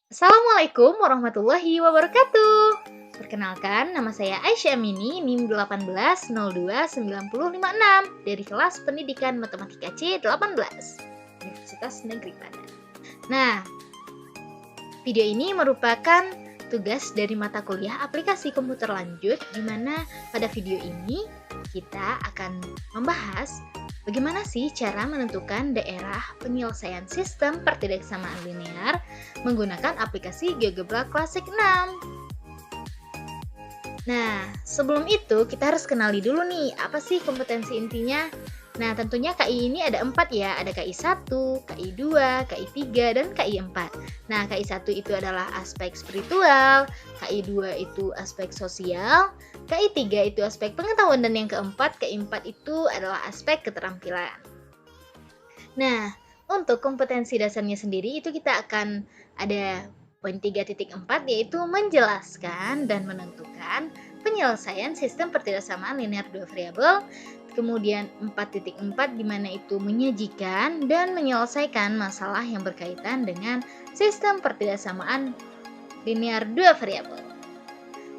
Assalamualaikum warahmatullahi wabarakatuh. Perkenalkan, nama saya Aisyah Amini, NIM 18029056 dari kelas Pendidikan Matematika C18, Universitas Negeri Padang. Nah, video ini merupakan tugas dari mata kuliah aplikasi komputer lanjut, di mana pada video ini kita akan membahas bagaimana sih cara menentukan daerah penyelesaian sistem pertidaksamaan linear menggunakan aplikasi GeoGebra Classic 6. Nah, sebelum itu kita harus kenali dulu nih, apa sih kompetensi intinya? Nah, tentunya KI ini ada 4 ya, ada KI 1, KI 2, KI 3, dan KI 4. Nah, KI 1 itu adalah aspek spiritual, KI 2 itu aspek sosial, KI 3 itu aspek pengetahuan, dan yang keempat, KI 4 itu adalah aspek keterampilan. Nah, untuk kompetensi dasarnya sendiri itu kita akan ada poin 3.4 yaitu menjelaskan dan menentukan penyelesaian sistem pertidaksamaan linear dua variabel. Kemudian 4.4 di mana itu menyajikan dan menyelesaikan masalah yang berkaitan dengan sistem pertidaksamaan linear dua variabel.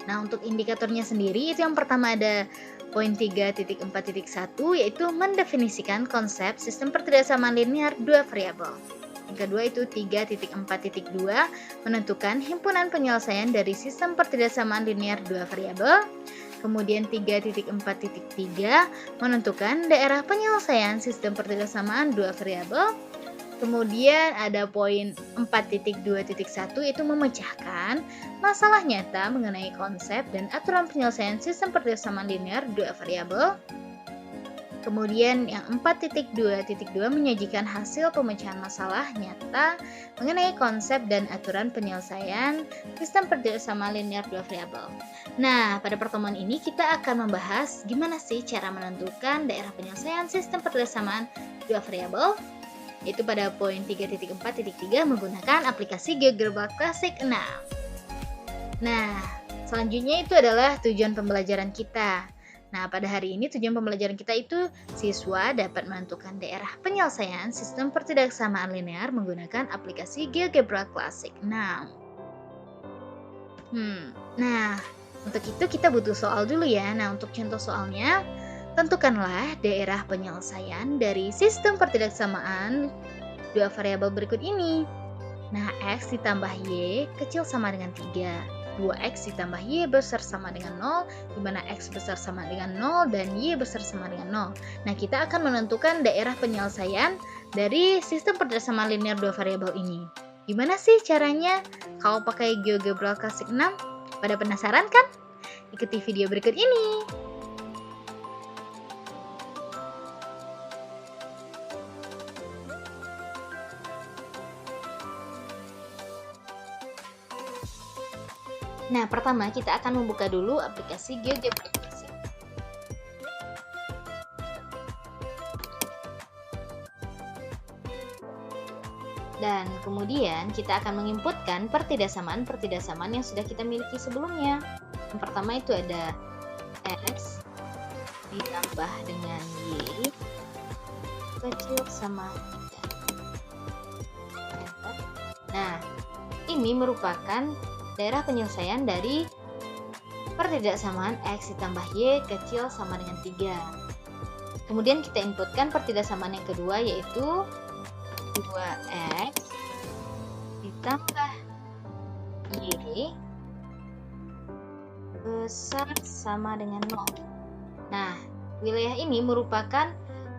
Nah, untuk indikatornya sendiri itu yang pertama ada poin 3.4.1 yaitu mendefinisikan konsep sistem pertidaksamaan linear dua variabel. Yang kedua itu 3.4.2 menentukan himpunan penyelesaian dari sistem pertidaksamaan linear dua variabel. Kemudian 3.4.3 menentukan daerah penyelesaian sistem pertidaksamaan dua variabel. Kemudian ada poin 4.2.1 itu memecahkan masalah nyata mengenai konsep dan aturan penyelesaian sistem pertidaksamaan linear dua variabel. Kemudian yang 4.2.2 menyajikan hasil pemecahan masalah nyata mengenai konsep dan aturan penyelesaian sistem pertidaksamaan linear dua variabel. Nah, pada pertemuan ini kita akan membahas gimana sih cara menentukan daerah penyelesaian sistem pertidaksamaan dua variabel, yaitu pada poin 3.4.3 menggunakan aplikasi GeoGebra Classic 6. Nah, selanjutnya itu adalah tujuan pembelajaran kita. Nah, pada hari ini tujuan pembelajaran kita itu siswa dapat menentukan daerah penyelesaian sistem pertidaksamaan linear menggunakan aplikasi GeoGebra Classic 6. Nah, untuk itu kita butuh soal dulu ya. Nah, untuk contoh soalnya, tentukanlah daerah penyelesaian dari sistem pertidaksamaan dua variabel berikut ini. Nah, X ditambah Y kecil sama dengan 3. 2X ditambah Y besar sama dengan 0, di mana X besar sama dengan 0 dan Y besar sama dengan 0. Nah, kita akan menentukan daerah penyelesaian dari sistem pertidaksamaan linear dua variabel ini. Gimana sih caranya kalau pakai GeoGebra Classic 6? Pada penasaran kan? Ikuti video berikut ini. Nah, pertama kita akan membuka dulu aplikasi GeoGebra Classic. Dan kemudian kita akan menginputkan pertidaksamaan yang sudah kita miliki sebelumnya. Yang pertama itu ada X ditambah dengan Y kecil sama 3. Nah, ini merupakan daerah penyelesaian dari pertidaksamaan X ditambah Y kecil sama dengan 3. Kemudian kita inputkan pertidaksamaan yang kedua yaitu 2X ditambah Y besar sama dengan 0. Nah, wilayah ini merupakan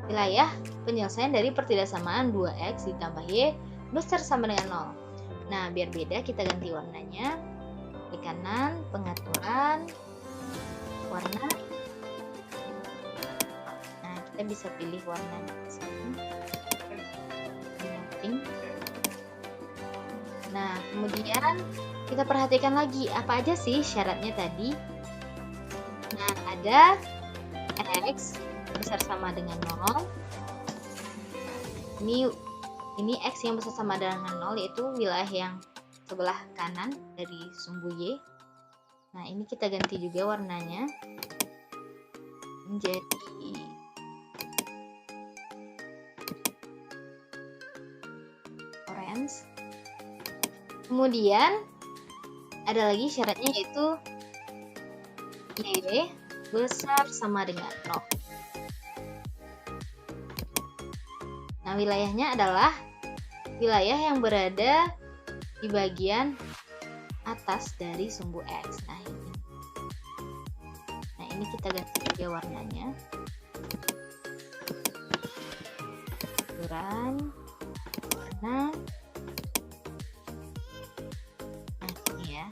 wilayah penyelesaian dari pertidaksamaan 2X ditambah Y besar sama dengan 0. Nah, biar beda kita ganti warnanya. Di kanan, pengaturan, warna. Nah, kita bisa pilih warnanya di sini. Pink. Nah, kemudian kita perhatikan lagi apa aja sih syaratnya tadi. Nah, ada X besar sama dengan 0. Ini X yang besar sama dengan 0 yaitu wilayah yang sebelah kanan dari sumbu Y. Nah, ini kita ganti juga warnanya menjadi orange. Kemudian ada lagi syaratnya yaitu Y besar sama dengan 0. Nah, wilayahnya adalah wilayah yang berada di bagian atas dari sumbu X. Nah, ini kita ganti juga warnanya. Ukuran, warna. Nah, ini ya.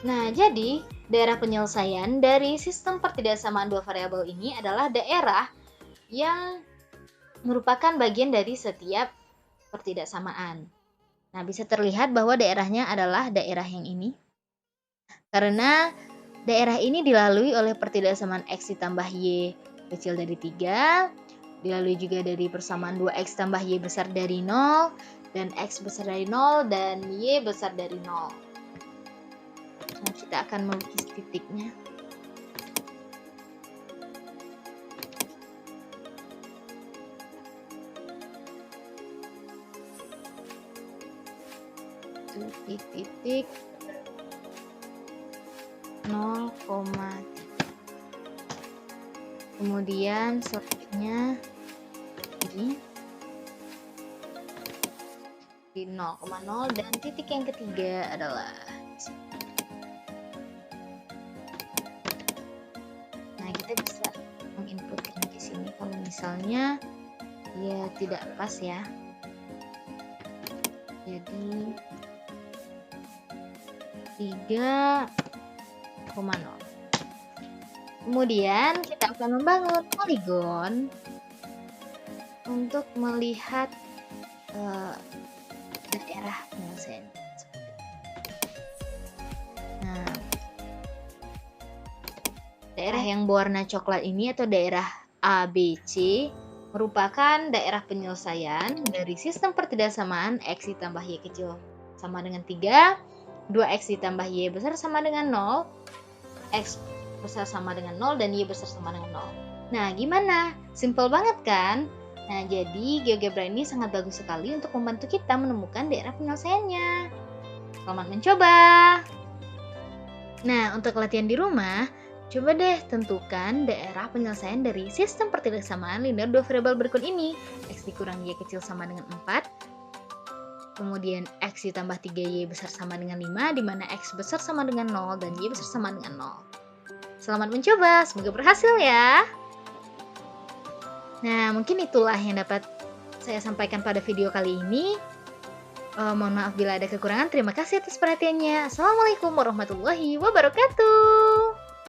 Nah, jadi daerah penyelesaian dari sistem pertidaksamaan dua variabel ini adalah daerah yang merupakan bagian dari setiap pertidaksamaan. Nah, bisa terlihat bahwa daerahnya adalah daerah yang ini. Karena daerah ini dilalui oleh pertidaksamaan X ditambah Y kecil dari 3, dilalui juga dari persamaan 2X tambah Y besar dari 0, dan X besar dari 0, dan Y besar dari 0. Nah, kita akan melukis titiknya. Titik 0, kemudian selanjutnya ini di 0,0 dan titik yang ketiga adalah kita bisa menginputkan di sini kalau misalnya ya tidak pas ya. Jadi 3,0. Kemudian kita akan membangun poligon untuk melihat daerah penyelesaian. Nah, daerah yang berwarna coklat ini atau daerah ABC merupakan daerah penyelesaian dari sistem pertidaksamaan X ditambah Y kecil sama dengan 3, 2X ditambah Y besar sama dengan 0, X besar sama dengan 0, dan Y besar sama dengan 0. Nah, gimana? Simple banget kan? Nah, jadi GeoGebra ini sangat bagus sekali untuk membantu kita menemukan daerah penyelesaiannya. Selamat mencoba! Nah, untuk latihan di rumah, coba deh tentukan daerah penyelesaian dari sistem pertidaksamaan linear dua variabel berikut ini. X dikurang Y kecil sama dengan 4. Kemudian X ditambah 3Y besar sama dengan 5, di mana X besar sama dengan 0 dan Y besar sama dengan 0. Selamat mencoba, semoga berhasil ya. Nah, mungkin itulah yang dapat saya sampaikan pada video kali ini. Mohon maaf bila ada kekurangan. Terima kasih atas perhatiannya. Assalamualaikum warahmatullahi wabarakatuh.